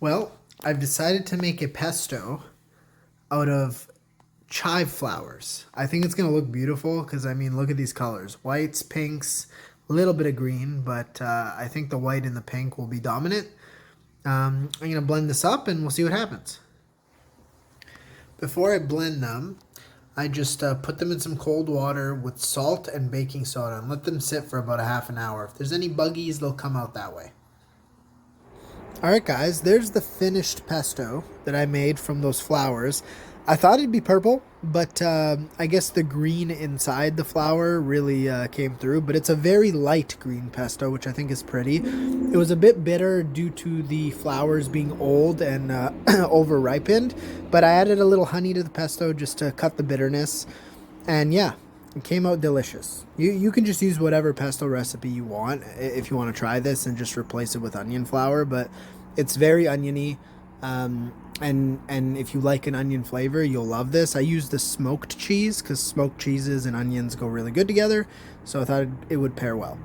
Well, I've decided to make a pesto out of chive flowers. I think it's going to look beautiful because, I mean, look at these colors. Whites, pinks, a little bit of green, but I think the white and the pink will be dominant. I'm going to blend this up and we'll see what happens. Before I blend them, I just put them in some cold water with salt and baking soda and let them sit for about a half an hour. If there's any buggies, they'll come out that way. Alright guys, there's the finished pesto that I made from those flowers. I thought it'd be purple, but I guess the green inside the flower really came through. But it's a very light green pesto, which I think is pretty. It was a bit bitter due to the flowers being old and over-ripened. But I added a little honey to the pesto just to cut the bitterness. And yeah, it came out delicious. You can just use whatever pesto recipe you want if you want to try this and just replace it with onion flour. But it's very oniony. And if you like an onion flavor, you'll love this. I used the smoked cheese because smoked cheeses and onions go really good together. So I thought it would pair well.